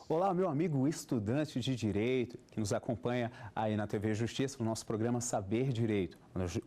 Olá, meu amigo estudante de Direito, que nos acompanha aí na TV Justiça, no nosso programa Saber Direito.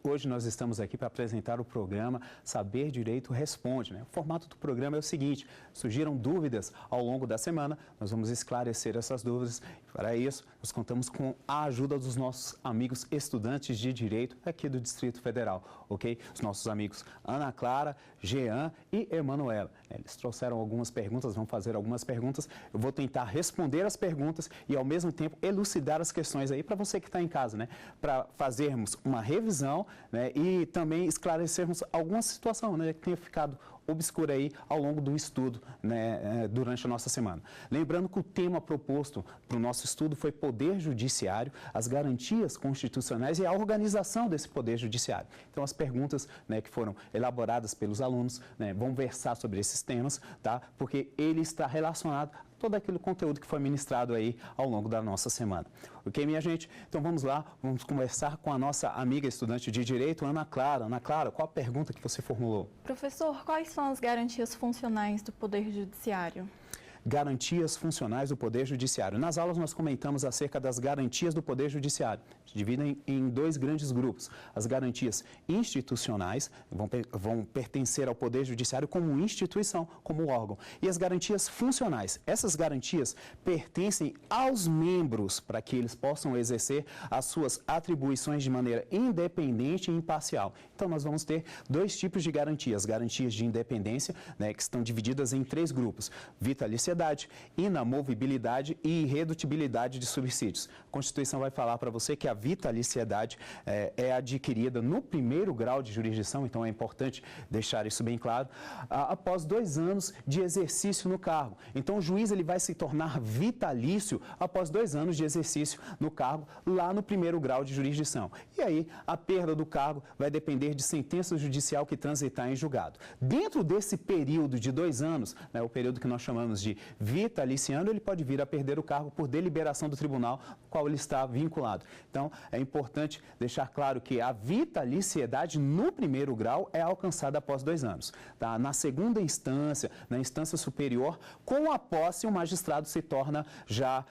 Hoje nós estamos aqui para apresentar o programa Saber Direito Responde, né? O formato do programa é o seguinte: surgiram dúvidas ao longo da semana, nós vamos esclarecer essas dúvidas. Para isso, nós contamos com a ajuda dos nossos amigos estudantes de Direito aqui do Distrito Federal, ok? Os nossos amigos Ana Clara, Jean e Emanuela. Eles trouxeram algumas perguntas, vão fazer algumas perguntas. Eu vou tentar responder as perguntas e, ao mesmo tempo, elucidar as questões aí para você que está em casa, né? Para fazermos uma revisão, né? E também esclarecermos alguma situação, né, que tenha ficado obscura aí ao longo do estudo, né, durante a nossa semana. Lembrando que o tema proposto para o nosso estudo foi Poder Judiciário, as garantias constitucionais e a organização desse Poder Judiciário. Então, as perguntas, né, que foram elaboradas pelos alunos, né, vão versar sobre esses temas, tá? Porque ele está relacionado a todo aquele conteúdo que foi ministrado aí ao longo da nossa semana. Ok, minha gente? Então, vamos lá, vamos conversar com a nossa amiga estudante de Direito, Ana Clara. Ana Clara, qual a pergunta que você formulou? Professor, quais são as garantias funcionais do Poder Judiciário? Garantias funcionais do Poder Judiciário. Nas aulas nós comentamos acerca das garantias do Poder Judiciário. Dividem em dois grandes grupos. As garantias institucionais vão pertencer ao Poder Judiciário como instituição, como órgão. E as garantias funcionais. Essas garantias pertencem aos membros para que eles possam exercer as suas atribuições de maneira independente e imparcial. Então nós vamos ter dois tipos de garantias. Garantias de independência, né, que estão divididas em três grupos: vitaliciedade, inamovibilidade e irredutibilidade de subsídios. A Constituição vai falar para você que a vitaliciedade é adquirida no primeiro grau de jurisdição, então é importante deixar isso bem claro, após 2 anos de exercício no cargo. Então o juiz ele vai se tornar vitalício após 2 anos de exercício no cargo, lá no primeiro grau de jurisdição. E aí a perda do cargo vai depender de sentença judicial que transitar em julgado. Dentro desse período de 2 anos, né, o período que nós chamamos de vitaliciando, ele pode vir a perder o cargo por deliberação do tribunal ao qual ele está vinculado. Então, é importante deixar claro que a vitaliciedade no primeiro grau é alcançada após 2 anos. Tá? Na segunda instância, na instância superior, com a posse, o magistrado se torna já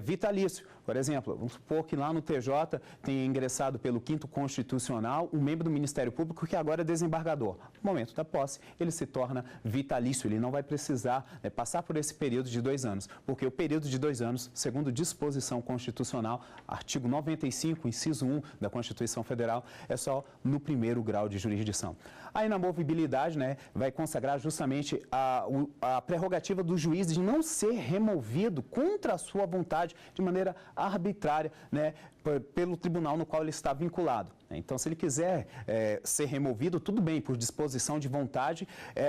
vitalício. Por exemplo, vamos supor que lá no TJ tenha ingressado pelo 5º Constitucional um membro do Ministério Público que agora é desembargador. No momento da posse, ele se torna vitalício, ele não vai precisar passar por esse período de 2 anos, porque o período de 2 anos, segundo disposição constitucional, artigo 95, inciso 1 da Constituição Federal, é só no primeiro grau de jurisdição. A inamovibilidade, né, vai consagrar justamente a prerrogativa do juiz de não ser removido contra a sua vontade de maneira arbitrária, né, pelo tribunal no qual ele está vinculado. Então, se ele quiser ser removido, tudo bem, por disposição de vontade,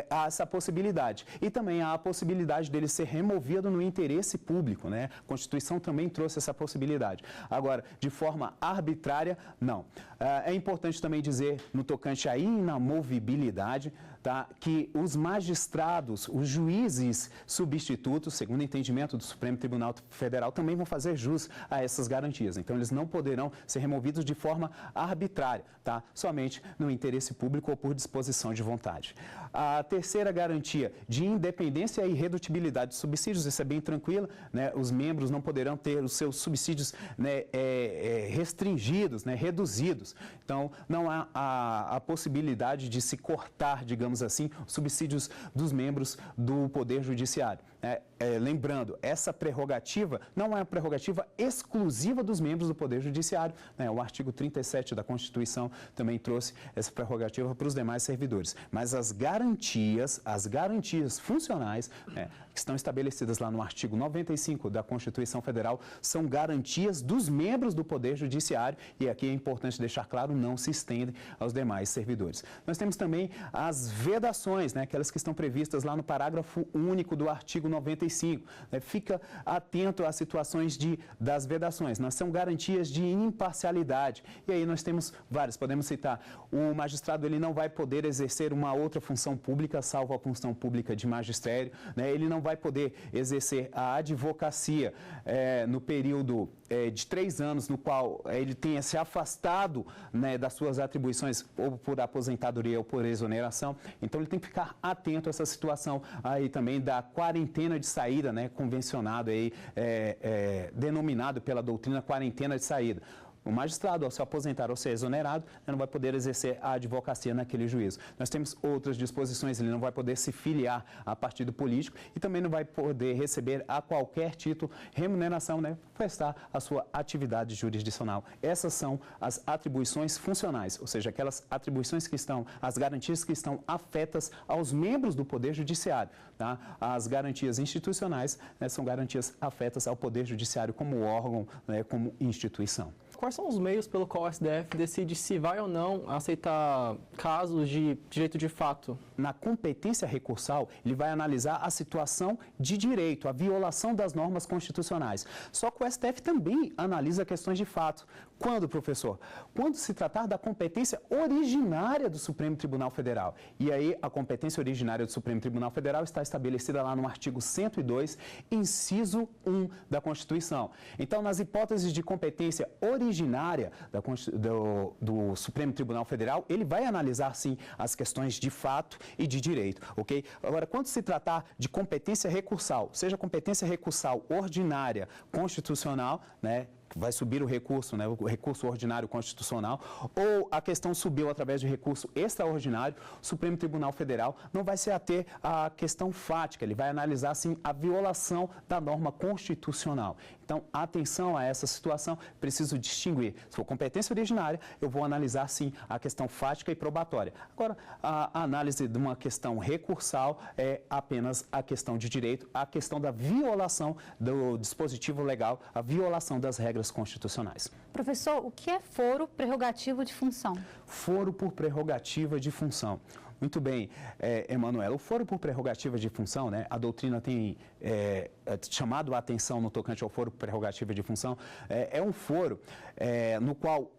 há essa possibilidade. E também há a possibilidade dele ser removido no interesse público, né? A Constituição também trouxe essa possibilidade. Agora, de forma arbitrária, não. É importante também dizer, no tocante à inamovibilidade, tá, que os magistrados, os juízes substitutos, segundo o entendimento do Supremo Tribunal Federal, também vão fazer jus a essas garantias. Então, eles não poderão ser removidos de forma arbitrária, tá? Somente no interesse público ou por disposição de vontade. A terceira garantia de independência e irredutibilidade de subsídios, isso é bem tranquilo, né? Os membros não poderão ter os seus subsídios, né, restringidos, né, reduzidos. Então, não há a possibilidade de se cortar, digamos assim, os subsídios dos membros do Poder Judiciário. Lembrando, essa prerrogativa não é uma prerrogativa exclusiva dos membros do Poder Judiciário, né? O artigo 37 da Constituição também trouxe essa prerrogativa para os demais servidores. Mas as garantias funcionais, né, que estão estabelecidas lá no artigo 95 da Constituição Federal, são garantias dos membros do Poder Judiciário e aqui é importante deixar claro, não se estendem aos demais servidores. Nós temos também as vedações, né, aquelas que estão previstas lá no parágrafo único do artigo 95. Né, fica atento às situações das vedações. São garantias de imparcialidade. E aí nós temos várias, podemos citar. O magistrado ele não vai poder exercer uma outra função pública, salvo a função pública de magistério. Né, ele não vai poder exercer a advocacia no período de 3 anos, no qual ele tenha se afastado, né, das suas atribuições, ou por aposentadoria ou por exoneração. Então, ele tem que ficar atento a essa situação aí também da quarentena de saída, né, convencionado aí, denominado pela doutrina quarentena de saída. O magistrado, ao se aposentar ou ser exonerado, não vai poder exercer a advocacia naquele juízo. Nós temos outras disposições, ele não vai poder se filiar a partido político e também não vai poder receber a qualquer título remuneração, né, para prestar a sua atividade jurisdicional. Essas são as atribuições funcionais, ou seja, aquelas atribuições que estão, as garantias que estão afetas aos membros do Poder Judiciário. Tá? As garantias institucionais, né, são garantias afetas ao Poder Judiciário como órgão, né, como instituição. Quais são os meios pelo qual o STF decide se vai ou não aceitar casos de direito de fato? Na competência recursal, ele vai analisar a situação de direito, a violação das normas constitucionais. Só que o STF também analisa questões de fato. Quando, professor? Quando se tratar da competência originária do Supremo Tribunal Federal. E aí, a competência originária do Supremo Tribunal Federal está estabelecida lá no artigo 102, inciso 1 da Constituição. Então, nas hipóteses de competência originária do Supremo Tribunal Federal, ele vai analisar, sim, as questões de fato e de direito, ok? Agora, quando se tratar de competência recursal, seja competência recursal ordinária, constitucional, né, vai subir o recurso, né, o recurso ordinário constitucional, ou a questão subiu através de recurso extraordinário, o Supremo Tribunal Federal não vai se ater à questão fática, ele vai analisar, sim, a violação da norma constitucional. Então, atenção a essa situação, preciso distinguir. Se for competência originária, eu vou analisar, sim, a questão fática e probatória. Agora, a análise de uma questão recursal é apenas a questão de direito, a questão da violação do dispositivo legal, a violação das regras constitucionais. Professor, o que é foro prerrogativo de função? Foro por prerrogativa de função. Muito bem, Emanuela, o foro por prerrogativa de função, né, a doutrina tem chamado a atenção no tocante ao foro por prerrogativa de função, é um foro no qual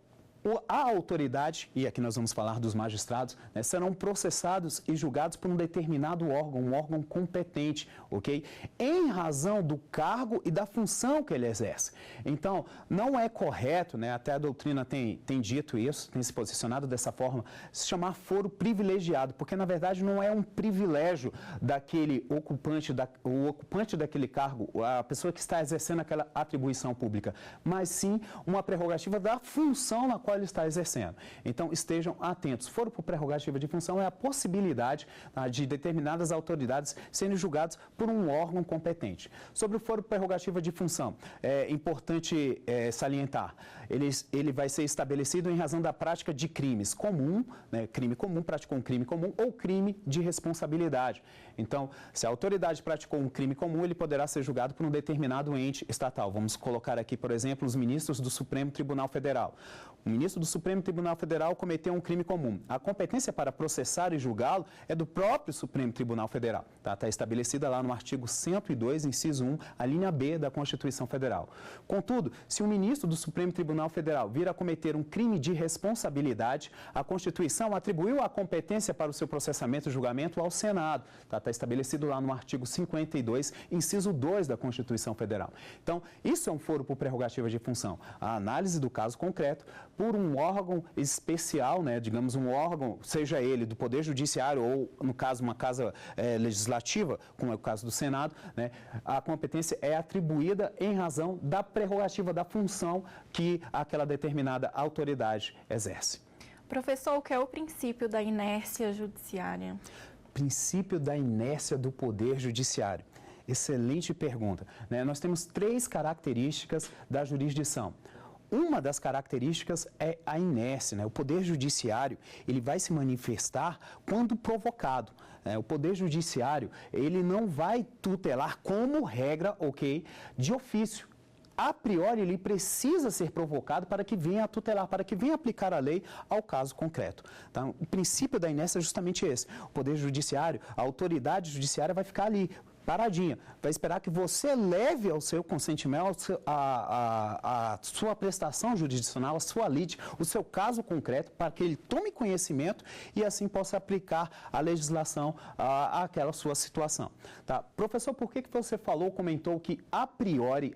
a autoridade, e aqui nós vamos falar dos magistrados, né, serão processados e julgados por um determinado órgão, um órgão competente, ok? Em razão do cargo e da função que ele exerce. Então, não é correto, né, até a doutrina tem dito isso, tem se posicionado dessa forma, se chamar foro privilegiado, porque na verdade não é um privilégio daquele ocupante, o ocupante daquele cargo, a pessoa que está exercendo aquela atribuição pública, mas sim uma prerrogativa da função na qual ele está exercendo. Então, estejam atentos. Foro por prerrogativa de função é a possibilidade, tá, de determinadas autoridades serem julgadas por um órgão competente. Sobre o foro por prerrogativa de função, é importante salientar, ele vai ser estabelecido em razão da prática de crimes comum, né, crime comum, praticou um crime comum ou crime de responsabilidade. Então, se a autoridade praticou um crime comum, ele poderá ser julgado por um determinado ente estatal. Vamos colocar aqui, por exemplo, os ministros do Supremo Tribunal Federal. O ministro do Supremo Tribunal Federal cometeu um crime comum. A competência para processar e julgá-lo é do próprio Supremo Tribunal Federal. Está estabelecida lá no artigo 102, inciso 1, a linha B da Constituição Federal. Contudo, se o ministro do Supremo Tribunal Federal vir a cometer um crime de responsabilidade, a Constituição atribuiu a competência para o seu processamento e julgamento ao Senado. Está estabelecido lá no artigo 52, inciso 2 da Constituição Federal. Então, isso é um foro por prerrogativa de função. A análise do caso concreto por um órgão especial, né, digamos um órgão, seja ele do Poder Judiciário ou, no caso, uma casa legislativa, como é o caso do Senado, né, a competência é atribuída em razão da prerrogativa da função que aquela determinada autoridade exerce. Professor, o que é o princípio da inércia judiciária? Princípio da inércia do Poder Judiciário. Excelente pergunta, né? Nós temos 3 características da jurisdição. Uma das características é a inércia, né? O Poder Judiciário, ele vai se manifestar quando provocado. O Poder Judiciário, ele não vai tutelar como regra, ok, de ofício. A priori, ele precisa ser provocado para que venha a tutelar, para que venha aplicar a lei ao caso concreto. Tá? O princípio da inércia é justamente esse. O Poder Judiciário, a autoridade judiciária vai ficar ali, paradinha, vai esperar que você leve ao seu consentimento a sua prestação jurisdicional, a sua lide, o seu caso concreto, para que ele tome conhecimento e assim possa aplicar a legislação àquela sua situação. Tá? Professor, por que você comentou que a priori,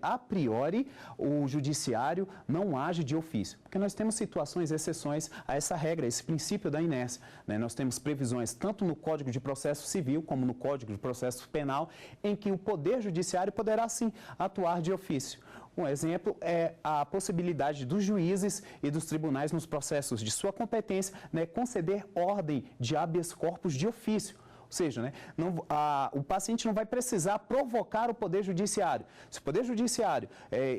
o judiciário não age de ofício? Porque nós temos situações, exceções a essa regra, esse princípio da inércia, né? Nós temos previsões tanto no Código de Processo Civil como no Código de Processo Penal, em que o Poder Judiciário poderá sim atuar de ofício. Um exemplo é a possibilidade dos juízes e dos tribunais nos processos de sua competência, né, conceder ordem de habeas corpus de ofício. Ou seja, o paciente não vai precisar provocar o Poder Judiciário. Se o Poder Judiciário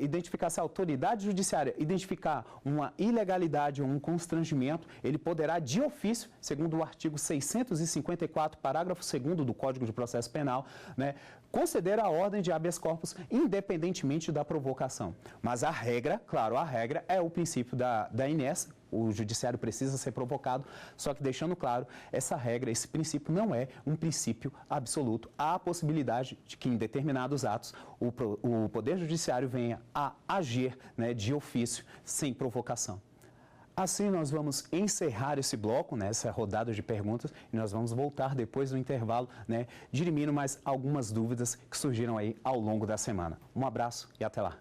identificar, se a autoridade judiciária identificar uma ilegalidade ou um constrangimento, ele poderá, de ofício, segundo o artigo 654, parágrafo 2º do Código de Processo Penal, né, conceder a ordem de habeas corpus independentemente da provocação. Mas a regra, claro, a regra é o princípio da inércia. O judiciário precisa ser provocado, só que deixando claro, essa regra, esse princípio não é um princípio absoluto. Há a possibilidade de que em determinados atos o Poder Judiciário venha a agir, né, de ofício, sem provocação. Assim, nós vamos encerrar esse bloco, né, essa rodada de perguntas, e nós vamos voltar depois do intervalo, né, dirimindo mais algumas dúvidas que surgiram aí ao longo da semana. Um abraço e até lá.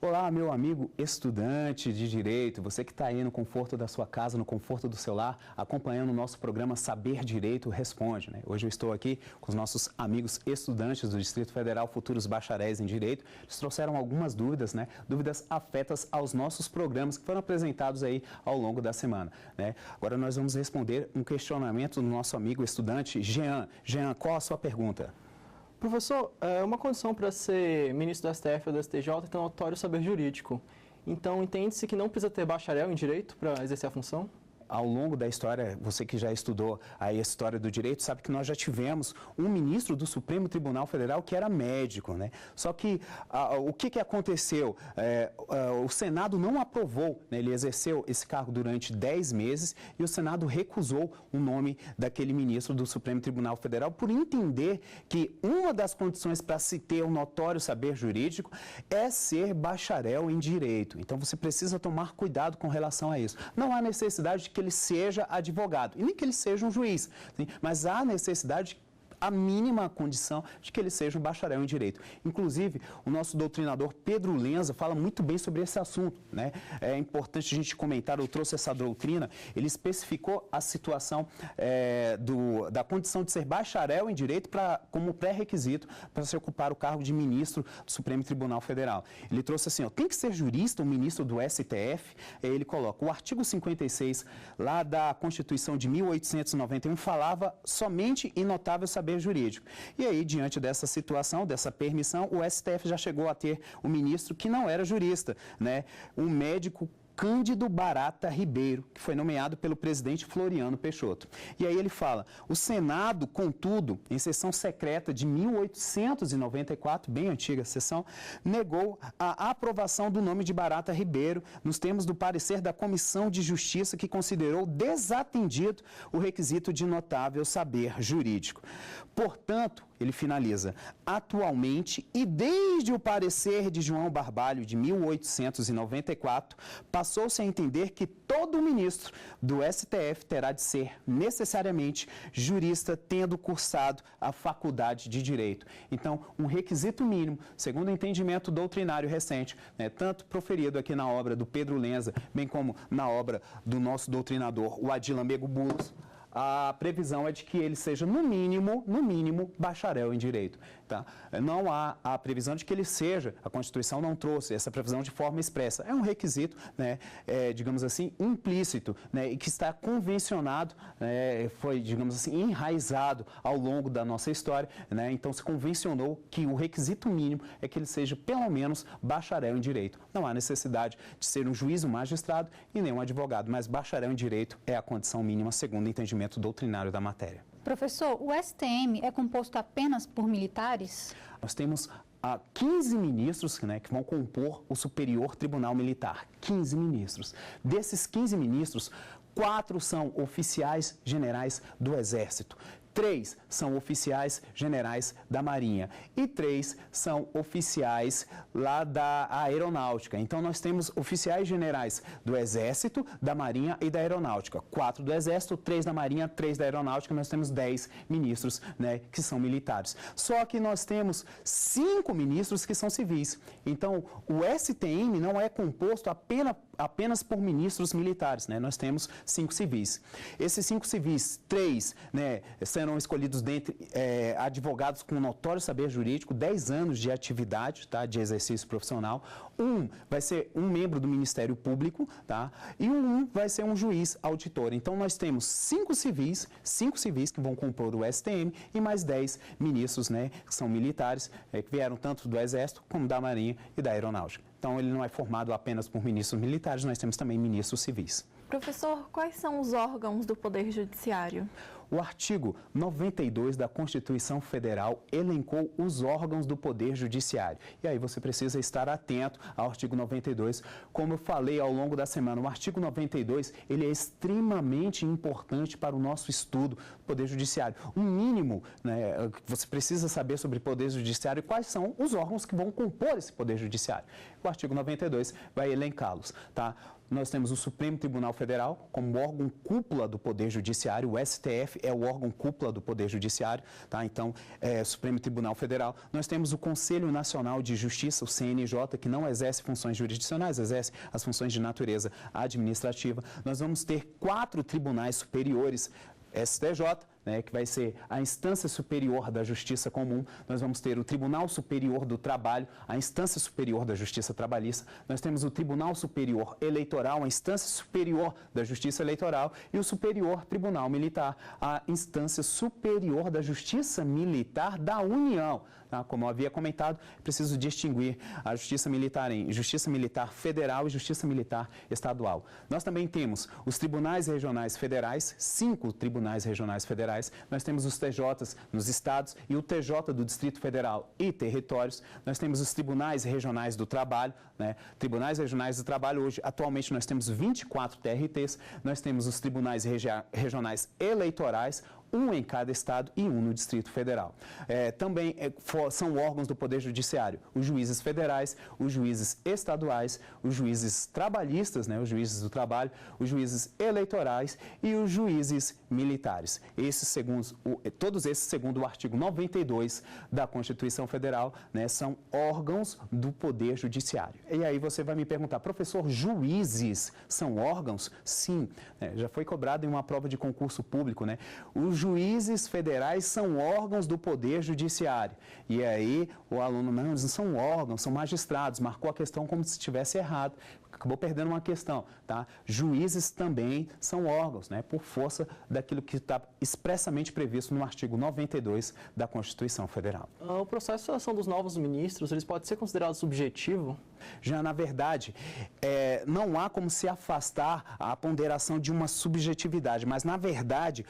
Olá, meu amigo estudante de Direito, você que está aí no conforto da sua casa, no conforto do seu lar, acompanhando o nosso programa Saber Direito Responde, né? Hoje eu estou aqui com os nossos amigos estudantes do Distrito Federal, futuros bacharéis em Direito. Eles trouxeram algumas dúvidas, né? Dúvidas afetas aos nossos programas que foram apresentados aí ao longo da semana, né? Agora nós vamos responder um questionamento do nosso amigo estudante Jean. Jean, qual a sua pergunta? Professor, uma condição para ser ministro do STF ou do STJ é ter um notório saber jurídico. Então, entende-se que não precisa ter bacharel em direito para exercer a função? Ao longo da história, você que já estudou aí a história do direito, sabe que nós já tivemos um ministro do Supremo Tribunal Federal que era médico, né? Só que o que aconteceu? O Senado não aprovou, né? Ele exerceu esse cargo durante 10 meses e o Senado recusou o nome daquele ministro do Supremo Tribunal Federal por entender que uma das condições para se ter um notório saber jurídico é ser bacharel em direito. Então você precisa tomar cuidado com relação a isso. Não há necessidade de que ele seja advogado, e nem que ele seja um juiz, sim? Mas há necessidade, a mínima condição de que ele seja um bacharel em Direito. Inclusive, o nosso doutrinador Pedro Lenza fala muito bem sobre esse assunto, né? É importante a gente comentar, eu trouxe essa doutrina, ele especificou a situação da condição de ser bacharel em Direito como pré-requisito para se ocupar o cargo de ministro do Supremo Tribunal Federal. Ele trouxe assim, tem que ser jurista, um ministro do STF, ele coloca, o artigo 56 lá da Constituição de 1891 falava somente em notável saber jurídico. E aí, diante dessa situação, dessa permissão, o STF já chegou a ter um ministro que não era jurista, né? Um médico Cândido Barata Ribeiro, que foi nomeado pelo presidente Floriano Peixoto. E aí ele fala, o Senado, contudo, em sessão secreta de 1894, bem antiga sessão, negou a aprovação do nome de Barata Ribeiro nos termos do parecer da Comissão de Justiça, que considerou desatendido o requisito de notável saber jurídico. Portanto, ele finaliza, atualmente e desde o parecer de João Barbalho de 1894, passou-se a entender que todo ministro do STF terá de ser necessariamente jurista, tendo cursado a faculdade de Direito. Então, um requisito mínimo, segundo o entendimento doutrinário recente, né, tanto proferido aqui na obra do Pedro Lenza, bem como na obra do nosso doutrinador, o Adilan Mego Bulos, a previsão é de que ele seja, no mínimo, bacharel em Direito. Tá? Não há a previsão de que ele seja, a Constituição não trouxe essa previsão de forma expressa. É um requisito, né, digamos assim, implícito, né, e que está convencionado, foi, digamos assim, enraizado ao longo da nossa história. Né, então, se convencionou que o requisito mínimo é que ele seja, pelo menos, bacharel em Direito. Não há necessidade de ser um juiz, um magistrado e nem um advogado, mas bacharel em Direito é a condição mínima, segundo o entendimento doutrinário da matéria. Professor, o STM é composto apenas por militares? Nós temos 15 ministros, né, que vão compor o Superior Tribunal Militar. 15 ministros. Desses 15 ministros, 4 são oficiais generais do Exército. 3 são oficiais generais da Marinha e 3 são oficiais lá da Aeronáutica. Então, nós temos oficiais generais do Exército, da Marinha e da Aeronáutica. 4 do Exército, 3 da Marinha, 3 da Aeronáutica. Nós temos 10 ministros, né, que são militares. Só que nós temos 5 ministros que são civis. Então, o STM não é composto apenas por ministros militares, né? Nós temos 5 civis. Esses 5 civis, 3, né, serão escolhidos dentre advogados com notório saber jurídico, 10 anos de atividade, tá, de exercício profissional. Vai ser um membro do Ministério Público, tá, e vai ser um juiz auditor. Então, nós temos 5 civis que vão compor o STM e mais 10 ministros, né, que são militares, que vieram tanto do Exército como da Marinha e da Aeronáutica. Então, ele não é formado apenas por ministros militares, nós temos também ministros civis. Professor, quais são os órgãos do Poder Judiciário? O artigo 92 da Constituição Federal elencou os órgãos do Poder Judiciário. E aí você precisa estar atento ao artigo 92. Como eu falei ao longo da semana, o artigo 92 ele é extremamente importante para o nosso estudo do Poder Judiciário. O mínimo, né, você precisa saber sobre o Poder Judiciário e quais são os órgãos que vão compor esse Poder Judiciário. O artigo 92 vai elencá-los, tá? Nós temos o Supremo Tribunal Federal como órgão cúpula do Poder Judiciário. O STF é o órgão cúpula do Poder Judiciário, tá? Então, Supremo Tribunal Federal. Nós temos o Conselho Nacional de Justiça, o CNJ, que não exerce funções jurisdicionais, exerce as funções de natureza administrativa. Nós vamos ter 4 tribunais superiores, STJ, né, que vai ser a instância superior da Justiça Comum. Nós vamos ter o Tribunal Superior do Trabalho, a instância superior da Justiça Trabalhista. Nós temos o Tribunal Superior Eleitoral, a instância superior da Justiça Eleitoral, e o Superior Tribunal Militar, a instância superior da Justiça Militar da União. Tá? Como eu havia comentado, preciso distinguir a Justiça Militar em Justiça Militar Federal e Justiça Militar Estadual. Nós também temos os Tribunais Regionais Federais, 5 Tribunais Regionais Federais. Nós temos os TJs nos estados e o TJ do Distrito Federal e territórios. Nós temos os Tribunais Regionais do Trabalho, né? Tribunais Regionais do Trabalho, hoje, atualmente, nós temos 24 TRTs. Nós temos os Tribunais Regionais Eleitorais, um em cada estado e um no Distrito Federal. Também são órgãos do Poder Judiciário os juízes federais, os juízes estaduais, os juízes trabalhistas, né, os juízes do trabalho, os juízes eleitorais e os juízes militares. Todos esses, segundo o artigo 92 da Constituição Federal, né, são órgãos do Poder Judiciário. E aí você vai me perguntar, professor, juízes são órgãos? Sim, né, já foi cobrado em uma prova de concurso público, né? Os juízes federais são órgãos do Poder Judiciário. E aí o aluno, não, eles não são órgãos, são magistrados, marcou a questão como se estivesse errado, acabou perdendo uma questão, tá? Juízes também são órgãos, né, por força daquilo que está expressamente previsto no artigo 92 da Constituição Federal. O processo de seleção dos novos ministros, eles podem ser considerados subjetivo? Já, na verdade, não há como se afastar a ponderação de uma subjetividade, mas, na verdade,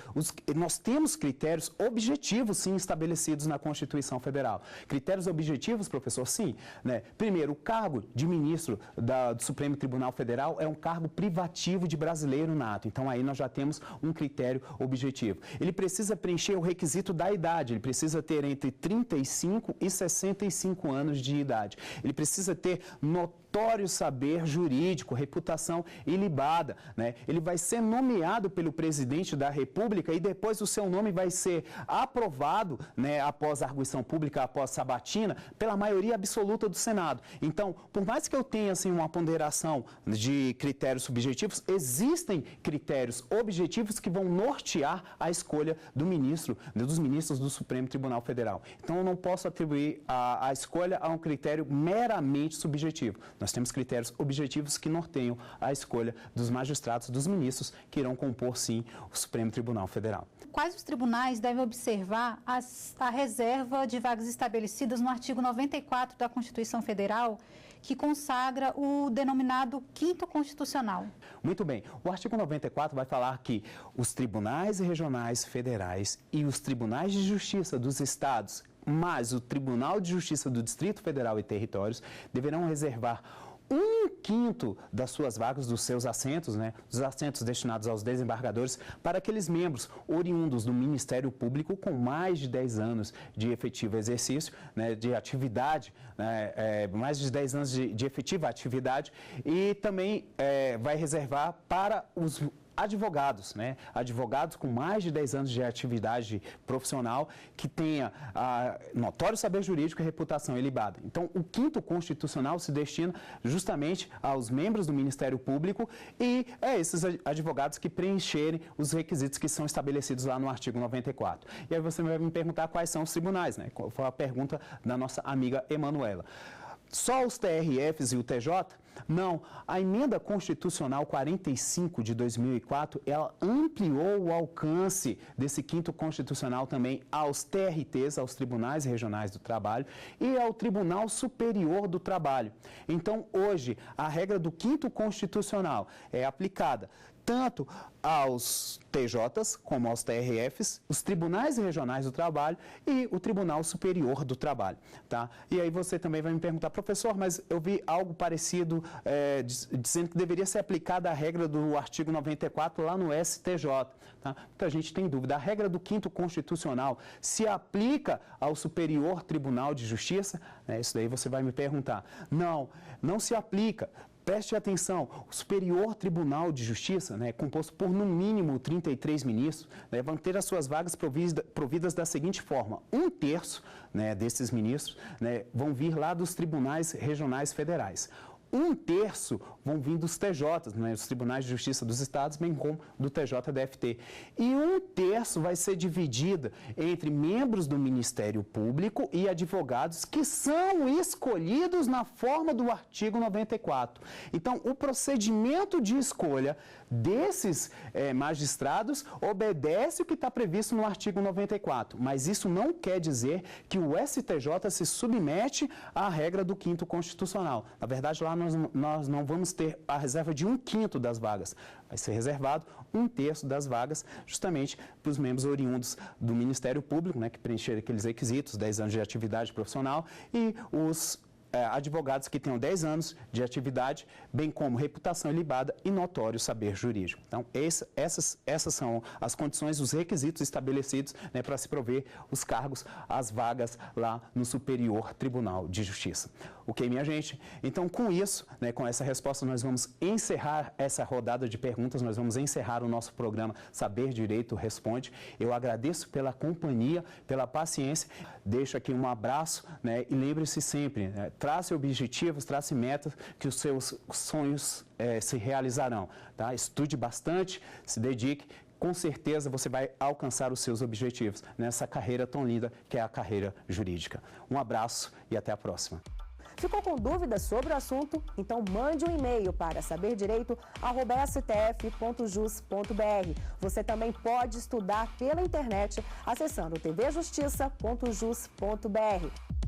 nós temos critérios objetivos, sim, estabelecidos na Constituição Federal. Critérios objetivos, professor, sim, né? Primeiro, o cargo de ministro do Supremo Tribunal Federal é um cargo privativo de brasileiro nato. Então, aí nós já temos um critério objetivo. Ele precisa preencher o requisito da idade, ele precisa ter entre 35 e 65 anos de idade. Ele precisa ter notório saber jurídico, reputação ilibada, né? Ele vai ser nomeado pelo presidente da República e depois o seu nome vai ser aprovado, né, após arguição pública, após sabatina, pela maioria absoluta do Senado. Então, por mais que eu tenha assim, uma ponderação de critérios subjetivos, existem critérios objetivos que vão nortear a escolha dos ministros do Supremo Tribunal Federal. Então, eu não posso atribuir a escolha a um critério meramente subjetivo. Nós temos critérios objetivos que norteiam a escolha dos magistrados, dos ministros, que irão compor, sim, o Supremo Tribunal Federal. Quais os tribunais devem observar a reserva de vagas estabelecidas no artigo 94 da Constituição Federal, que consagra o denominado quinto constitucional? Muito bem. O artigo 94 vai falar que os tribunais regionais federais e os tribunais de justiça dos estados mas o Tribunal de Justiça do Distrito Federal e Territórios deverão reservar 1/5 das suas vagas, dos seus assentos, né, dos assentos destinados aos desembargadores, para aqueles membros oriundos do Ministério Público com mais de 10 anos de efetivo exercício, né, de atividade, né, mais de 10 anos de efetiva atividade, e também vai reservar para os advogados, né? Advogados com mais de 10 anos de atividade profissional que tenha notório saber jurídico e reputação ilibada. Então, o 5º Constitucional se destina justamente aos membros do Ministério Público e esses advogados que preencherem os requisitos que são estabelecidos lá no artigo 94. E aí você vai me perguntar quais são os tribunais, né? Foi a pergunta da nossa amiga Emanuela. Só os TRFs e o TJ? Não. A emenda constitucional 45 de 2004, ela ampliou o alcance desse 5º Constitucional também aos TRTs, aos Tribunais Regionais do Trabalho, e ao Tribunal Superior do Trabalho. Então, hoje, a regra do 5º Constitucional é aplicada tanto aos TJs como aos TRFs, os Tribunais Regionais do Trabalho e o Tribunal Superior do Trabalho, tá? E aí você também vai me perguntar, professor, mas eu vi algo parecido dizendo que deveria ser aplicada a regra do artigo 94 lá no STJ, tá? Muita gente tem dúvida. A regra do 5º Constitucional se aplica ao Superior Tribunal de Justiça? Isso daí você vai me perguntar. Não, não se aplica. Preste atenção, o Superior Tribunal de Justiça, né, composto por no mínimo 33 ministros, né, vão ter as suas vagas providas da seguinte forma: 1/3, né, desses ministros, né, vão vir lá dos tribunais regionais federais. 1/3 vão vir dos TJs, né, os Tribunais de Justiça dos Estados, bem como do TJDFT. E 1/3 vai ser dividida entre membros do Ministério Público e advogados que são escolhidos na forma do artigo 94. Então, o procedimento de escolha desses magistrados obedece o que está previsto no artigo 94, mas isso não quer dizer que o STJ se submete à regra do 5º Constitucional. Na verdade, lá nós não vamos ter a reserva de 1/5 das vagas. Vai ser reservado 1/3 das vagas justamente para os membros oriundos do Ministério Público, né, que preencherem aqueles requisitos, 10 anos de atividade profissional, e os advogados que tenham 10 anos de atividade, bem como reputação ilibada e notório saber jurídico. Então, essas são as condições, os requisitos estabelecidos, né, para se prover os cargos, as vagas lá no Superior Tribunal de Justiça. Ok, minha gente? Então, com isso, né, com essa resposta, nós vamos encerrar essa rodada de perguntas, nós vamos encerrar o nosso programa Saber Direito Responde. Eu agradeço pela companhia, pela paciência, deixo aqui um abraço, né, e lembre-se sempre, né, trace objetivos, trace metas que os seus sonhos se realizarão, tá? Estude bastante, se dedique, com certeza você vai alcançar os seus objetivos nessa carreira tão linda que é a carreira jurídica. Um abraço e até a próxima. Ficou com dúvidas sobre o assunto? Então mande um e-mail para saberdireito@stf.jus.br. Você também pode estudar pela internet acessando tvjustiça.jus.br.